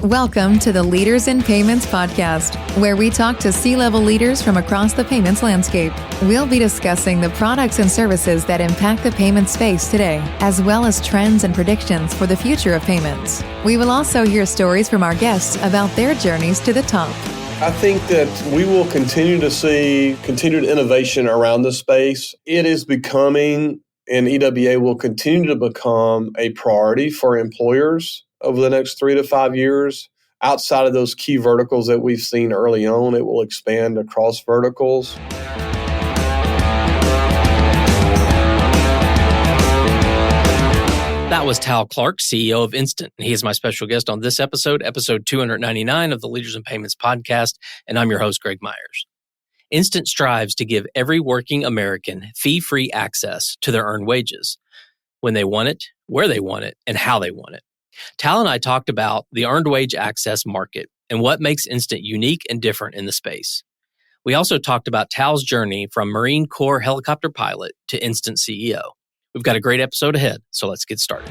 Welcome to the Leaders in Payments podcast, where we talk to C-level leaders from across the payments landscape. We'll be discussing the products and services that impact the payment space today, as well as trends and predictions for the future of payments. We will also hear stories from our guests about their journeys to the top. I think that we will continue to see continued innovation around the space. It is becoming, and EWA will continue to become, a priority for employers over the next 3 to 5 years. Outside of those key verticals that we've seen early on, it will expand across verticals. That was Tal Clark, CEO of Instant. He is my special guest on this episode 299 of the Leaders in Payments podcast, and I'm your host, Greg Myers. Instant strives to give every working American fee-free access to their earned wages when they want it, where they want it, and how they want it. Tal and I talked about the earned wage access market and what makes Instant unique and different in the space. We also talked about Tal's journey from Marine Corps helicopter pilot to Instant CEO. We've got a great episode ahead, so let's get started.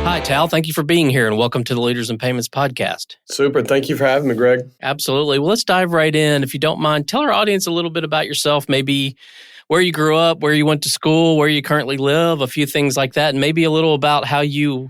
Hi, Tal. Thank you for being here, and welcome to the Leaders in Payments podcast. Super. Thank you for having me, Greg. Absolutely. Well, let's dive right in. If you don't mind, tell our audience a little bit about yourself, maybe where you grew up, where you went to school, where you currently live, a few things like that, and maybe a little about how you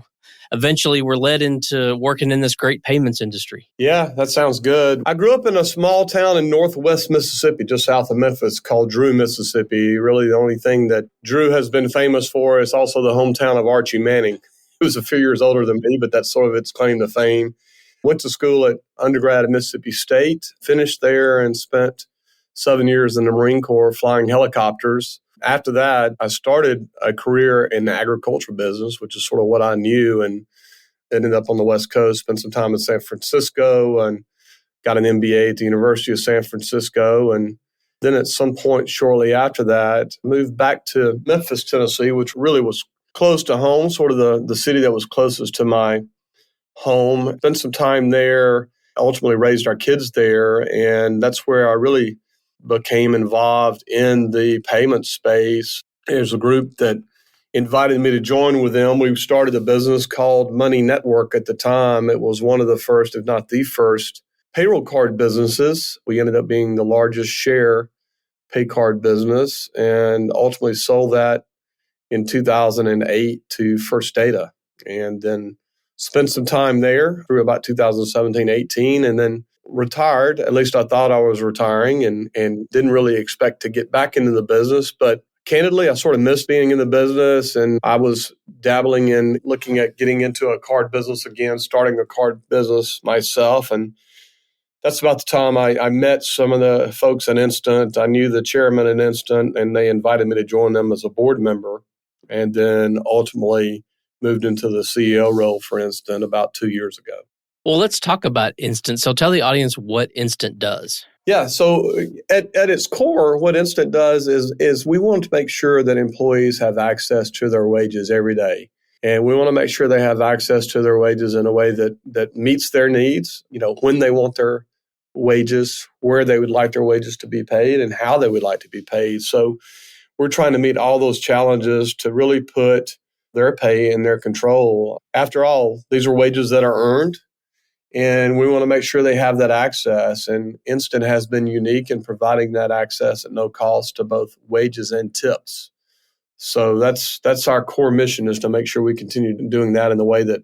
eventually were led into working in this great payments industry. Yeah, that sounds good. I grew up in a small town in northwest Mississippi, just south of Memphis, called Drew, Mississippi. Really, the only thing that Drew has been famous for is also the hometown of Archie Manning, who's a few years older than me, but that's sort of its claim to fame. Went to school at undergrad at Mississippi State, finished there, and spent 7 years in the Marine Corps flying helicopters. After that, I started a career in the agriculture business, which is sort of what I knew, and ended up on the West Coast, spent some time in San Francisco, and got an MBA at the University of San Francisco. And then at some point shortly after that, moved back to Memphis, Tennessee, which really was close to home, sort of the city that was closest to my home. Spent some time there, ultimately raised our kids there, and that's where I really became involved in the payment space. There's a group that invited me to join with them. We started a business called Money Network at the time. It was one of the first, if not the first, payroll card businesses. We ended up being the largest share pay card business and ultimately sold that in 2008 to First Data, and then spent some time there through about 2017-18, and then retired. At least I thought I was retiring, and didn't really expect to get back into the business. But candidly, I sort of missed being in the business, and I was dabbling in looking at getting into a card business again, starting a card business myself. And that's about the time I met some of the folks at Instant. I knew the chairman at Instant, and they invited me to join them as a board member, and then ultimately moved into the CEO role for Instant about 2 years ago. Well, let's talk about Instant. So tell the audience what Instant does. Yeah, so at its core, what Instant does is we want to make sure that employees have access to their wages every day. And we want to make sure they have access to their wages in a way that meets their needs, when they want their wages, where they would like their wages to be paid, and how they would like to be paid. So we're trying to meet all those challenges to really put their pay in their control. After all, these are wages that are earned, and we want to make sure they have that access. And Instant has been unique in providing that access at no cost to both wages and tips. So that's our core mission, is to make sure we continue doing that in the way that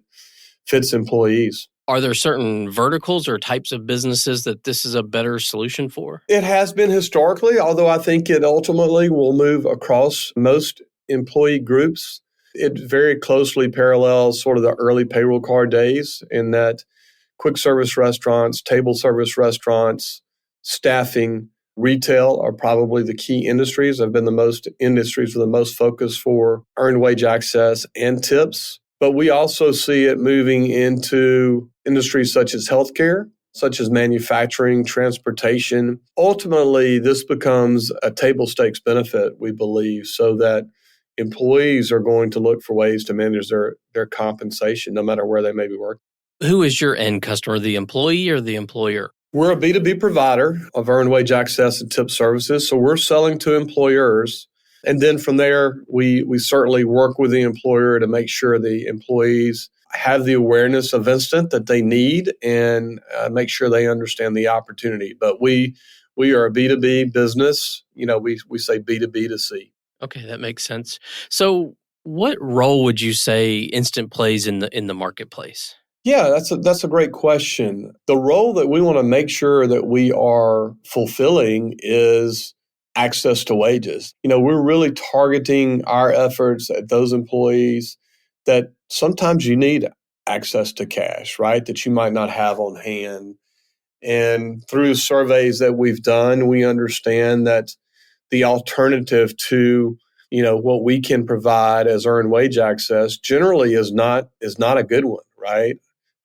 fits employees. Are there certain verticals or types of businesses that this is a better solution for? It has been historically, although I think it ultimately will move across most employee groups. It very closely parallels sort of the early payroll card days, in that quick service restaurants, table service restaurants, staffing, retail are probably the key industries. Have been the most industries with the most focus for earned wage access and tips. But we also see it moving into industries such as healthcare, such as manufacturing, transportation. Ultimately, this becomes a table stakes benefit, we believe, so that employees are going to look for ways to manage their compensation, no matter where they may be working. Who is your end customer, the employee or the employer? We're a B2B provider of earned wage access and tip services. So we're selling to employers And then from there, we certainly work with the employer to make sure the employees have the awareness of Instant that they need and make sure they understand the opportunity. But we are a B2B business. We say B2B to C. Okay, that makes sense. So what role would you say Instant plays in the marketplace? Yeah, that's a great question. The role that we want to make sure that we are fulfilling is access to wages. We're really targeting our efforts at those employees that sometimes you need access to cash, right? That you might not have on hand. And through surveys that we've done, we understand that the alternative to what we can provide as earned wage access generally is not a good one, right?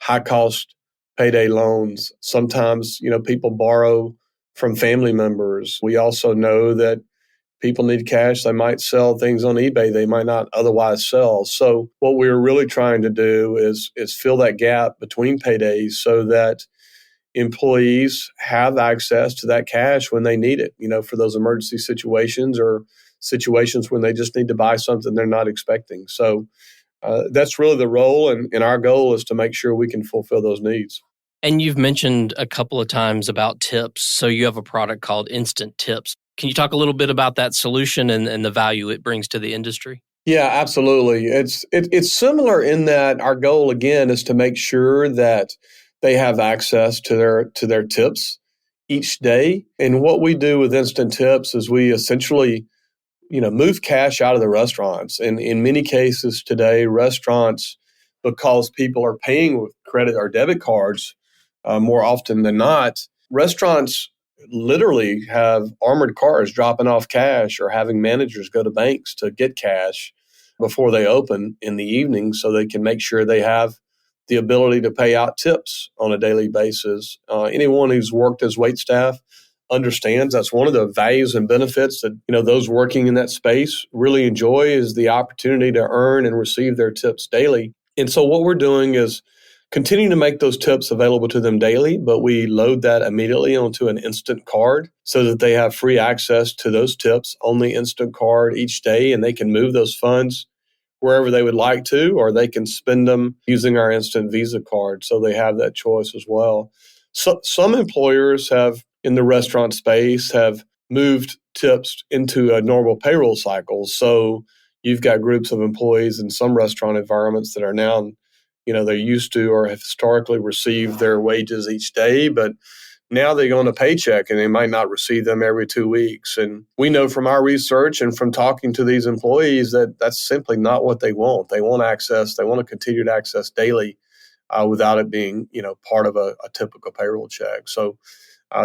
High cost payday loans. Sometimes people borrow from family members. We also know that people need cash. They might sell things on eBay they might not otherwise sell. So what we're really trying to do is fill that gap between paydays so that employees have access to that cash when they need it, for those emergency situations or situations when they just need to buy something they're not expecting. So that's really the role. And our goal is to make sure we can fulfill those needs. And you've mentioned a couple of times about tips. So you have a product called Instant Tips. Can you talk a little bit about that solution and the value it brings to the industry? Yeah, absolutely. It's similar in that our goal, again, is to make sure that they have access to their tips each day. And what we do with Instant Tips is we essentially, move cash out of the restaurants. And in many cases today, restaurants, because people are paying with credit or debit cards more often than not, restaurants literally have armored cars dropping off cash or having managers go to banks to get cash before they open in the evening so they can make sure they have the ability to pay out tips on a daily basis. Anyone who's worked as waitstaff understands that's one of the values and benefits that those working in that space really enjoy is the opportunity to earn and receive their tips daily. And so what we're doing is continuing to make those tips available to them daily, but we load that immediately onto an instant card so that they have free access to those tips on the instant card each day, and they can move those funds wherever they would like to, or they can spend them using our instant Visa card. So they have that choice as well. So some employers in the restaurant space have moved tips into a normal payroll cycle. So you've got groups of employees in some restaurant environments that are now, they're used to or have historically received their wages each day, but now they go on a paycheck and they might not receive them every 2 weeks. And we know from our research and from talking to these employees that that's simply not what they want. They want access. They want to continue to access daily without it being, part of a typical payroll check. So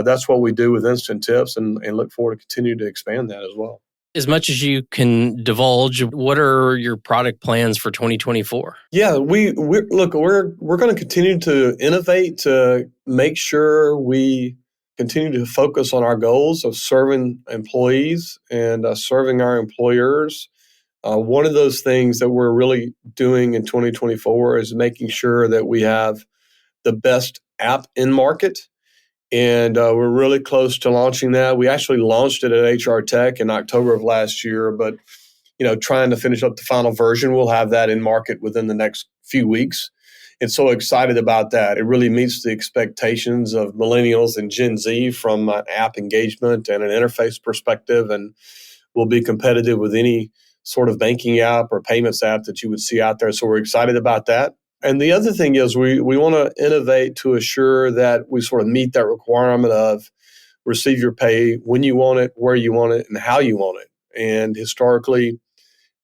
that's what we do with Instant Tips and look forward to continue to expand that as well. As much as you can divulge, what are your product plans for 2024? Yeah, we're going to continue to innovate to make sure we continue to focus on our goals of serving employees and serving our employers. One of those things that we're really doing in 2024 is making sure that we have the best app in market. And we're really close to launching that. We actually launched it at HR Tech in October of last year, but trying to finish up the final version. We'll have that in market within the next few weeks. And so excited about that. It really meets the expectations of millennials and Gen Z from an app engagement and an interface perspective, and will be competitive with any sort of banking app or payments app that you would see out there. So we're excited about that. And the other thing is we want to innovate to assure that we sort of meet that requirement of receive your pay when you want it, where you want it, and how you want it. And historically,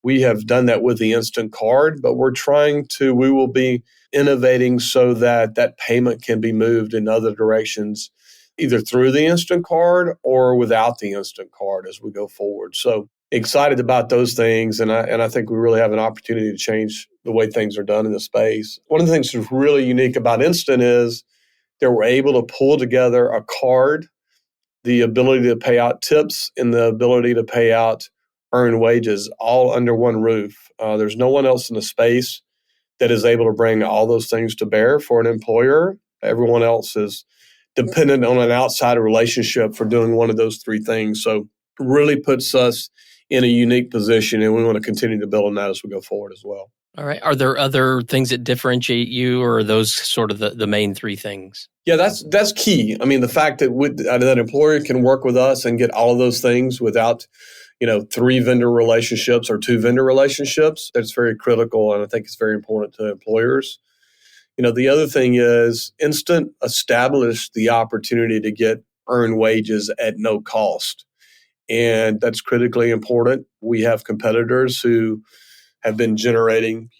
we have done that with the instant card, but we will be innovating so that that payment can be moved in other directions, either through the instant card or without the instant card as we go forward. So excited about those things. And I think we really have an opportunity to change the way things are done in the space. One of the things that's really unique about Instant is that we're able to pull together a card, the ability to pay out tips and the ability to pay out earned wages all under one roof. There's no one else in the space that is able to bring all those things to bear for an employer. Everyone else is dependent on an outside relationship for doing one of those three things. So really puts us in a unique position, and we want to continue to build on that as we go forward as well. All right. Are there other things that differentiate you, or are those sort of the main three things? Yeah, that's key. I mean, the fact that that employer can work with us and get all of those things without, 3 vendor relationships or 2 vendor relationships, that's very critical, and I think it's very important to employers. The other thing is Instant established the opportunity to get earned wages at no cost, and that's critically important. We have competitors who have been generating,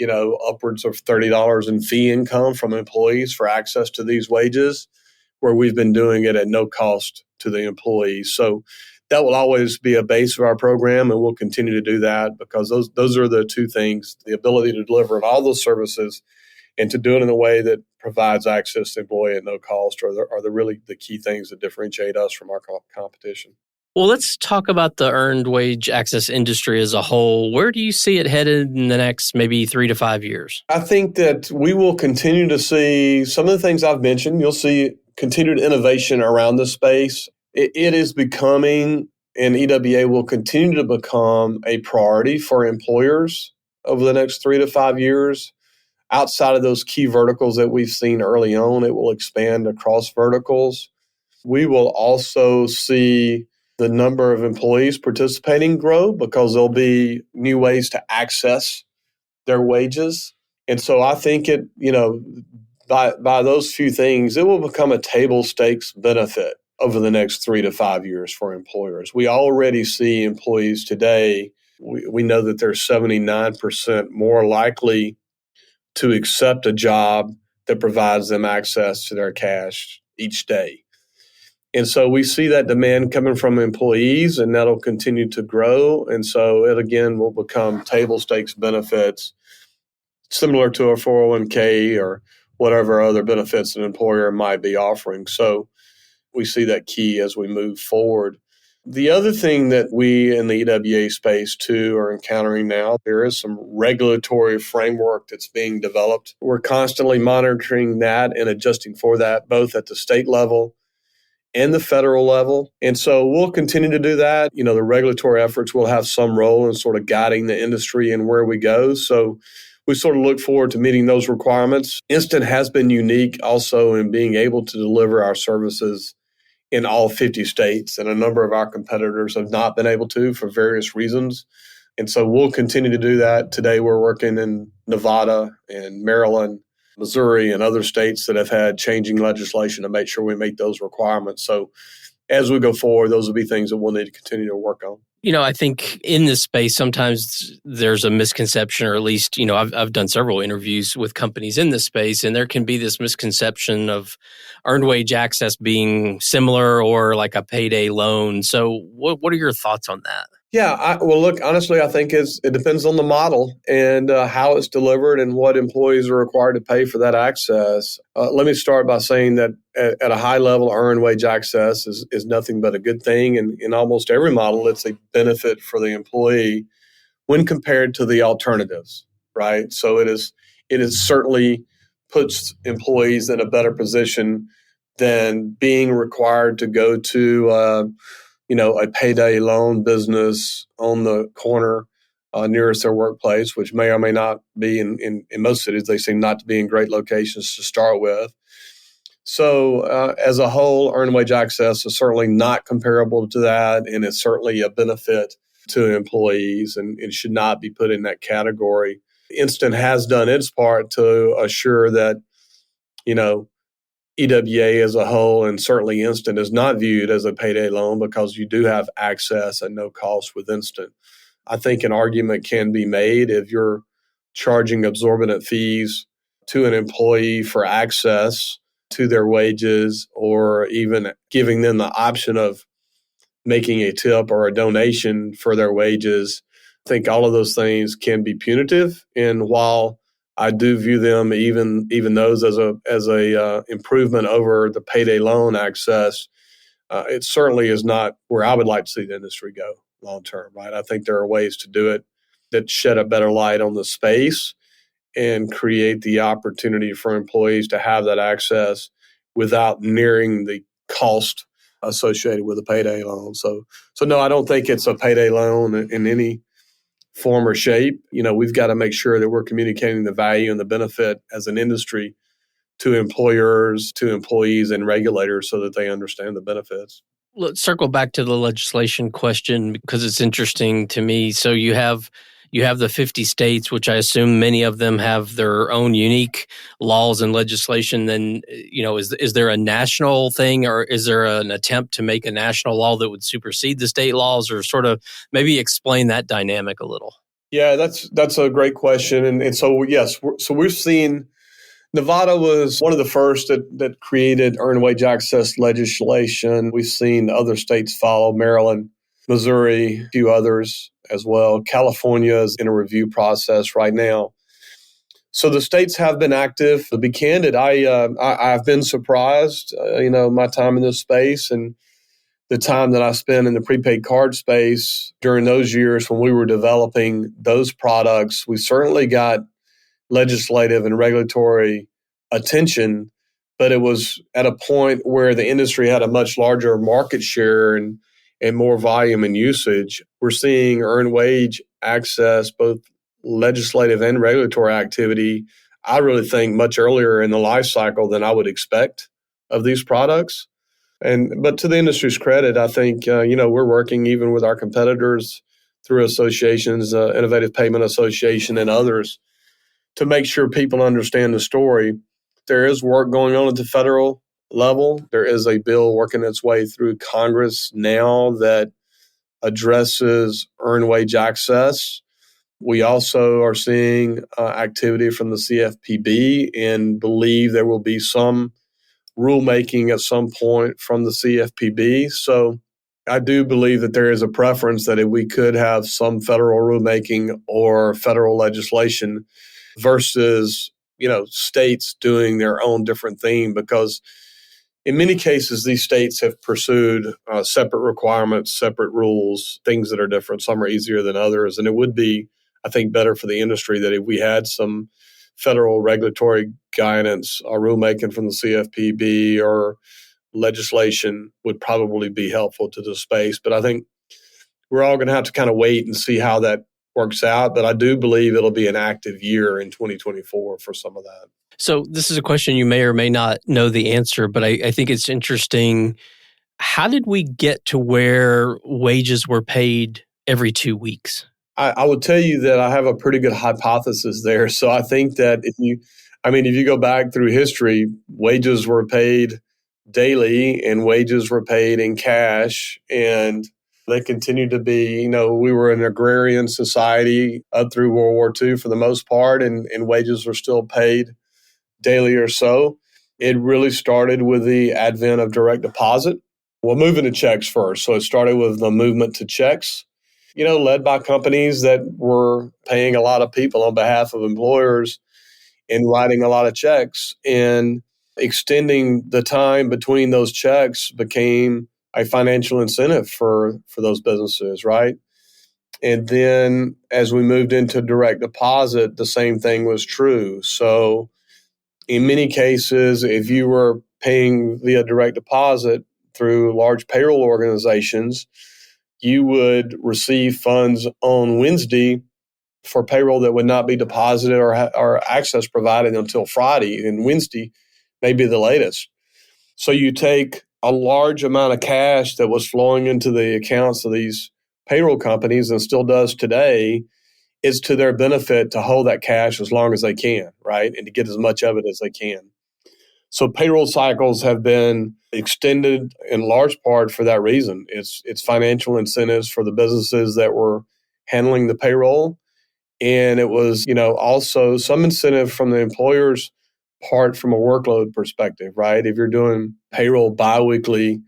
upwards of $30 in fee income from employees for access to these wages, where we've been doing it at no cost to the employees. So that will always be a base of our program, and we'll continue to do that because those are the 2 things: the ability to deliver all those services and to do it in a way that provides access to the employee at no cost are really the key things that differentiate us from our competition. Well, let's talk about the earned wage access industry as a whole. Where do you see it headed in the next maybe 3 to 5 years? I think that we will continue to see some of the things I've mentioned. You'll see continued innovation around this space. It is becoming, and EWA will continue to become, a priority for employers over the next 3 to 5 years. Outside of those key verticals that we've seen early on, it will expand across verticals. We will also see the number of employees participating grow because there'll be new ways to access their wages. And so I think by those few things, it will become a table stakes benefit over the next 3 to 5 years for employers. We already see employees today. We know that they're 79% more likely to accept a job that provides them access to their cash each day. And so we see that demand coming from employees, and that'll continue to grow. And so it, again, will become table stakes benefits similar to a 401k or whatever other benefits an employer might be offering. So we see that key as we move forward. The other thing that we in the EWA space too are encountering now, there is some regulatory framework that's being developed. We're constantly monitoring that and adjusting for that, both at the state level and the federal level. And so we'll continue to do that. The regulatory efforts will have some role in sort of guiding the industry and where we go. So we sort of look forward to meeting those requirements. Instant has been unique also in being able to deliver our services in all 50 states, and a number of our competitors have not been able to for various reasons. And so we'll continue to do that. Today we're working in Nevada and Maryland, Missouri, and other states that have had changing legislation to make sure we meet those requirements. So as we go forward, those will be things that we'll need to continue to work on. I think in this space, sometimes there's a misconception, or at least, I've done several interviews with companies in this space, and there can be this misconception of earned wage access being similar or like a payday loan. So what are your thoughts on that? Yeah, look, honestly, I think it depends on the model and how it's delivered and what employees are required to pay for that access. Let me start by saying that at a high level, earned wage access is nothing but a good thing. And in almost every model, it's a benefit for the employee when compared to the alternatives, right? So it is certainly puts employees in a better position than being required to go to a payday loan business on the corner nearest their workplace, which may or may not be in most cities. They seem not to be in great locations to start with. So as a whole, earned wage access is certainly not comparable to that, and it's certainly a benefit to employees, and it should not be put in that category. Instant has done its part to assure that, EWA as a whole, and certainly Instant, is not viewed as a payday loan because you do have access at no cost with Instant. I think an argument can be made if you're charging exorbitant fees to an employee for access to their wages, or even giving them the option of making a tip or a donation for their wages. I think all of those things can be punitive. And while I do view them, even those, as a improvement over the payday loan access, it certainly is not where I would like to see the industry go long term, right? I think there are ways to do it that shed a better light on the space and create the opportunity for employees to have that access without nearing the cost associated with a payday loan. So no, I don't think it's a payday loan in any form or shape. We've got to make sure that we're communicating the value and the benefit as an industry to employers, to employees, and regulators so that they understand the benefits. Let's circle back to the legislation question because it's interesting to me. So you have the 50 states, which I assume many of them have their own unique laws and legislation. Then, is there a national thing, or is there an attempt to make a national law that would supersede the state laws, or sort of maybe explain that dynamic a little? Yeah, that's a great question. And so, yes, we've seen Nevada was one of the first that created earned wage access legislation. We've seen other states follow, Maryland, Missouri, a few others as well. California is in a review process right now. So the states have been active. To be candid, I've been surprised, my time in this space and the time that I spent in the prepaid card space during those years when we were developing those products. We certainly got legislative and regulatory attention, but it was at a point where the industry had a much larger market share and more volume and usage. We're seeing earned wage access, both legislative and regulatory activity, I really think much earlier in the life cycle than I would expect of these products. But to the industry's credit, I think, we're working even with our competitors through associations, Innovative Payment Association and others, to make sure people understand the story. There is work going on at the federal level. There is a bill working its way through Congress now that addresses earned wage access. We also are seeing activity from the CFPB and believe there will be some rulemaking at some point from the CFPB. So I do believe that there is a preference that if we could have some federal rulemaking or federal legislation versus, states doing their own different thing, because in many cases, these states have pursued separate requirements, separate rules, things that are different. Some are easier than others. And it would be, I think, better for the industry that if we had some federal regulatory guidance or rulemaking from the CFPB or legislation would probably be helpful to the space. But I think we're all going to have to kind of wait and see how that works out. But I do believe it'll be an active year in 2024 for some of that. So this is a question you may or may not know the answer, but I think it's interesting. How did we get to where wages were paid every 2 weeks? I would tell you that I have a pretty good hypothesis there. So I think that if you go back through history, wages were paid daily and wages were paid in cash, and they continue to be, we were an agrarian society up through World War II for the most part, and wages were still paid daily or so. It really started with the advent of direct deposit. Well, moving to checks first. So it started with the movement to checks, led by companies that were paying a lot of people on behalf of employers and writing a lot of checks. And extending the time between those checks became a financial incentive for those businesses, right? And then as we moved into direct deposit, the same thing was true. So in many cases, if you were paying via direct deposit through large payroll organizations, you would receive funds on Wednesday for payroll that would not be deposited or access provided until Friday, and Wednesday may be the latest. So you take a large amount of cash that was flowing into the accounts of these payroll companies and still does today. It's to their benefit to hold that cash as long as they can, right? And to get as much of it as they can. So payroll cycles have been extended in large part for that reason. It's financial incentives for the businesses that were handling the payroll. And it was, also some incentive from the employer's part from a workload perspective, right? If you're doing payroll biweekly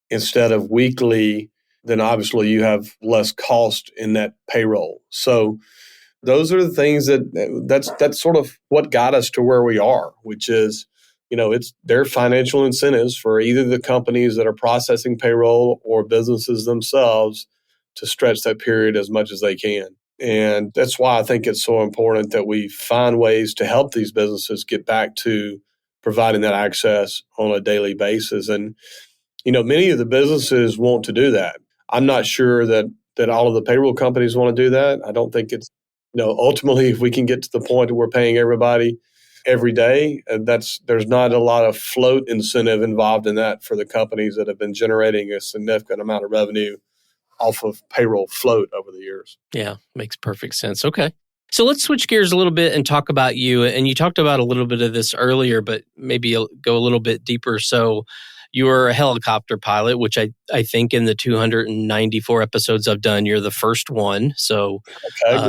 instead of weekly, then obviously you have less cost in that payroll. So those are the things that's sort of what got us to where we are, which is, it's their financial incentives for either the companies that are processing payroll or businesses themselves to stretch that period as much as they can. And that's why I think it's so important that we find ways to help these businesses get back to providing that access on a daily basis. And, Many of the businesses want to do that. I'm not sure that all of the payroll companies want to do that. I don't think it's, ultimately, if we can get to the point where we're paying everybody every day, there's not a lot of float incentive involved in that for the companies that have been generating a significant amount of revenue off of payroll float over the years. Yeah, makes perfect sense. Okay. So let's switch gears a little bit and talk about you. And you talked about a little bit of this earlier, but maybe go a little bit deeper. So you were a helicopter pilot, which I think in the 294 episodes I've done, you're the first one. So, Okay,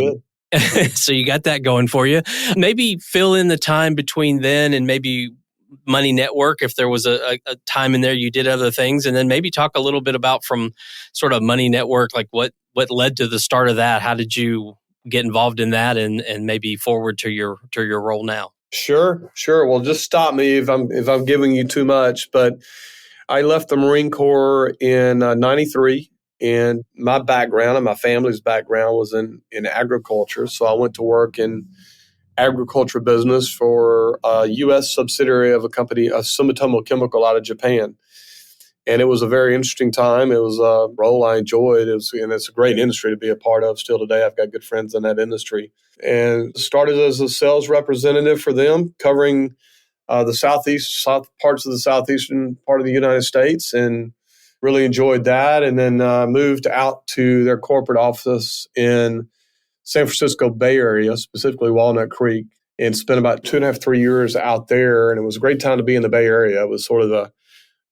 good. So you got that going for you. Maybe fill in the time between then and maybe Money Network, if there was a time in there you did other things, and then maybe talk a little bit about from sort of Money Network, like what led to the start of that. How did you get involved in that, and maybe forward to your role now? Sure. Well, just stop me if I'm giving you too much. But I left the Marine Corps in '93, and my background and my family's background was in agriculture. So I went to work in agriculture business for a U.S. subsidiary of a company, a Sumitomo Chemical out of Japan. And it was a very interesting time. It was a role I enjoyed. And it's a great industry to be a part of still today. I've got good friends in that industry. And started as a sales representative for them, covering the south parts of the southeastern part of the United States, and really enjoyed that. And then moved out to their corporate office in San Francisco Bay Area, specifically Walnut Creek, and spent about 2.5, 3 years out there. And it was a great time to be in the Bay Area. It was sort of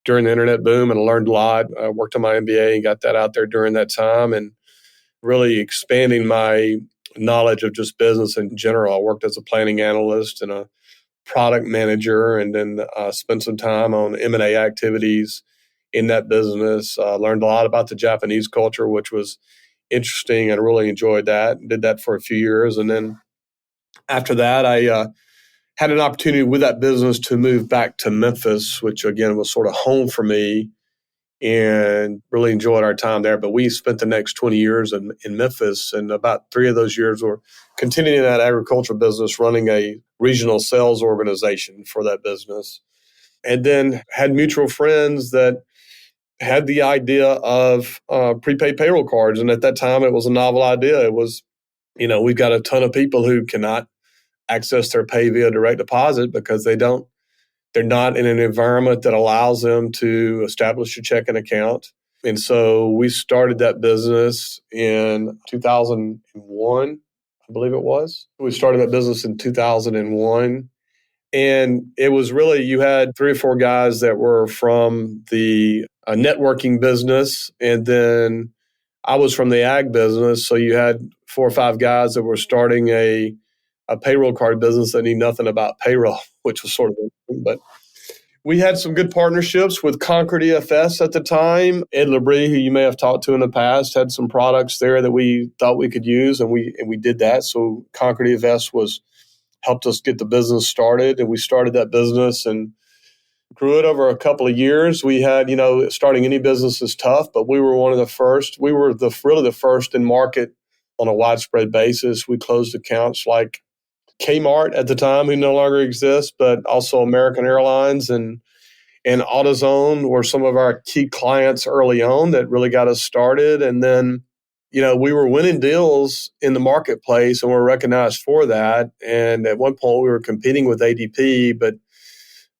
during the internet boom, and I learned a lot. I worked on my MBA and got that out there during that time, and really expanding my knowledge of just business in general. I worked as a planning analyst and a product manager, and then spent some time on M&A activities in that business. Learned a lot about the Japanese culture, which was interesting, and really enjoyed that. Did that for a few years. And then after that, I had an opportunity with that business to move back to Memphis, which again was sort of home for me, and really enjoyed our time there. But we spent the next 20 years in Memphis, and about 3 of those years were continuing that agricultural business, running a regional sales organization for that business. And then had mutual friends that had the idea of prepaid payroll cards. And at that time, it was a novel idea. It was, we've got a ton of people who cannot access their pay via direct deposit because they're not in an environment that allows them to establish a checking account. And so we started that business in 2001, I believe it was. We started that business in 2001. And it was really, you had 3 or 4 guys that were from the networking business. And then I was from the ag business. So you had 4 or 5 guys that were starting a payroll card business that knew nothing about payroll, which was sort of interesting. But we had some good partnerships with Concord EFS at the time. Ed Labrie, who you may have talked to in the past, had some products there that we thought we could use, and we did that. So Concord EFS helped us get the business started, and we started that business and grew it over a couple of years. We had, starting any business is tough, but we were one of the first. We were really the first in market on a widespread basis. We closed accounts like Kmart at the time, who no longer exists, but also American Airlines and AutoZone were some of our key clients early on that really got us started. And then, we were winning deals in the marketplace, and we're recognized for that. And at one point, we were competing with ADP, but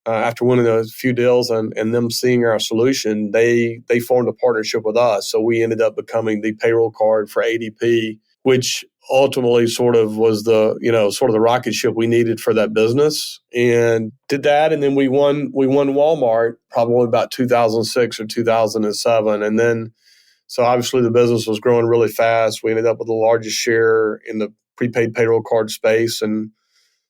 after winning a few deals and them seeing our solution, they formed a partnership with us. So we ended up becoming the payroll card for ADP, which ultimately sort of was the rocket ship we needed for that business, and did that. And then we won Walmart probably about 2006 or 2007. And then, so obviously the business was growing really fast. We ended up with the largest share in the prepaid payroll card space and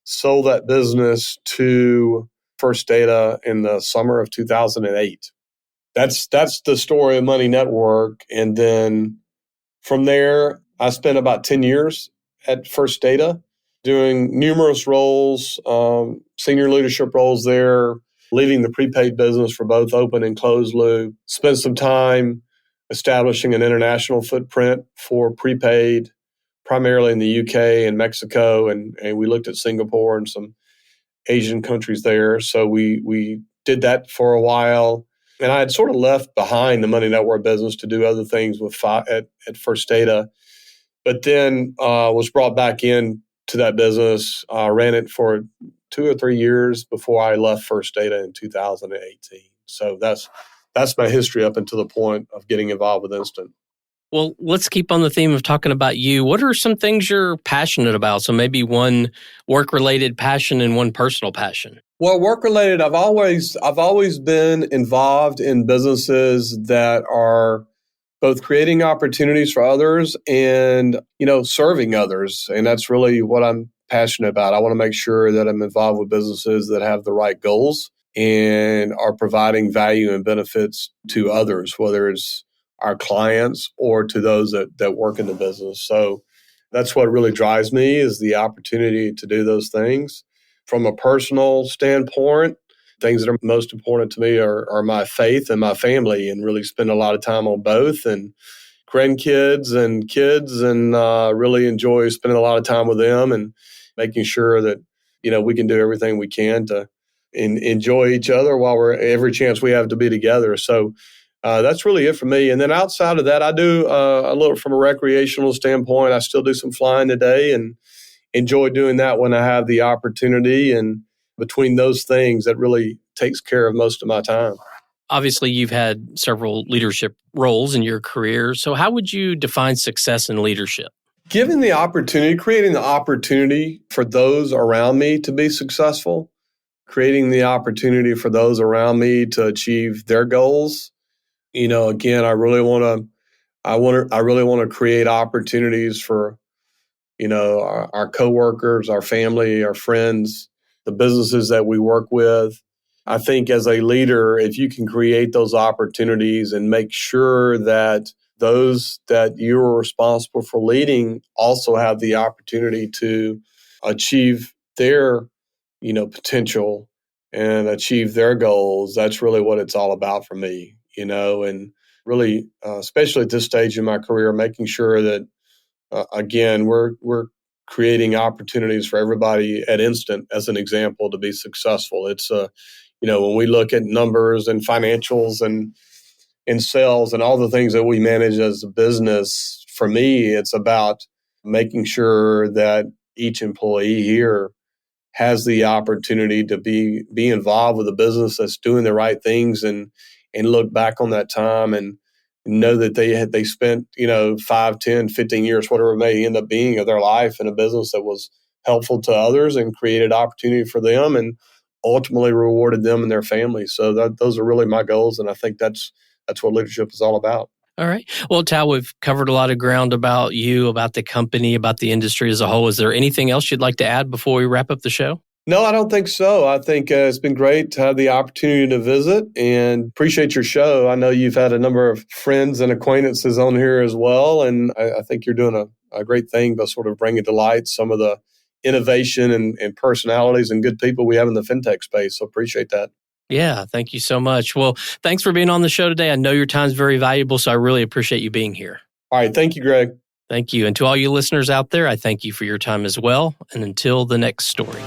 sold that business to First Data in the summer of 2008. That's the story of Money Network. And then from there, I spent about 10 years at First Data doing numerous roles, senior leadership roles there, leading the prepaid business for both open and closed loop. Spent some time establishing an international footprint for prepaid, primarily in the UK and Mexico, and we looked at Singapore and some Asian countries there. So we did that for a while. And I had sort of left behind the money network business to do other things with at First Data, but then was brought back in to that business. Ran it for 2 or 3 years before I left First Data in 2018. So that's my history up until the point of getting involved with Instant. Well, let's keep on the theme of talking about you. What are some things you're passionate about? So maybe one work-related passion and one personal passion. Well, work-related, I've always been involved in businesses that are both creating opportunities for others and, serving others. And that's really what I'm passionate about. I want to make sure that I'm involved with businesses that have the right goals and are providing value and benefits to others, whether it's our clients or to those that work in the business. So that's what really drives me, is the opportunity to do those things. From a personal standpoint, things that are most important to me are my faith and my family, and really spend a lot of time on both, and grandkids and kids, and really enjoy spending a lot of time with them and making sure that, we can do everything we can to enjoy each other while every chance we have to be together. So that's really it for me. And then outside of that, I do a little from a recreational standpoint. I still do some flying today and enjoy doing that when I have the opportunity. And between those things, that really takes care of most of my time. Obviously, you've had several leadership roles in your career. So how would you define success in leadership? Creating the opportunity for those around me to be successful, creating the opportunity for those around me to achieve their goals. Again, I really want to create opportunities for, our coworkers, our family, our friends, the businesses that we work with. I think as a leader, if you can create those opportunities and make sure that those that you're responsible for leading also have the opportunity to achieve their, potential and achieve their goals, that's really what it's all about for me. And really, especially at this stage in my career, making sure that, again, we're creating opportunities for everybody at Instant, as an example, to be successful. It's, when we look at numbers and financials and sales and all the things that we manage as a business, for me, it's about making sure that each employee here has the opportunity to be involved with a business that's doing the right things, and look back on that time and know that they spent 5, 10, 15 years, whatever it may end up being, of their life in a business that was helpful to others and created opportunity for them and ultimately rewarded them and their families. So those are really my goals, and I think that's what leadership is all about. All right. Well, Tal, we've covered a lot of ground about you, about the company, about the industry as a whole. Is there anything else you'd like to add before we wrap up the show? No, I don't think so. I think it's been great to have the opportunity to visit, and appreciate your show. I know you've had a number of friends and acquaintances on here as well, and I think you're doing a great thing by sort of bringing to light some of the innovation and personalities and good people we have in the fintech space. So appreciate that. Yeah, thank you so much. Well, thanks for being on the show today. I know your time's very valuable, so I really appreciate you being here. All right. Thank you, Greg. Thank you. And to all you listeners out there, I thank you for your time as well. And until the next story.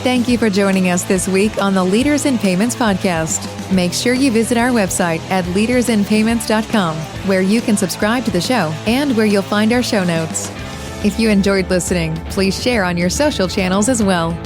Thank you for joining us this week on the Leaders in Payments podcast. Make sure you visit our website at leadersinpayments.com, where you can subscribe to the show and where you'll find our show notes. If you enjoyed listening, please share on your social channels as well.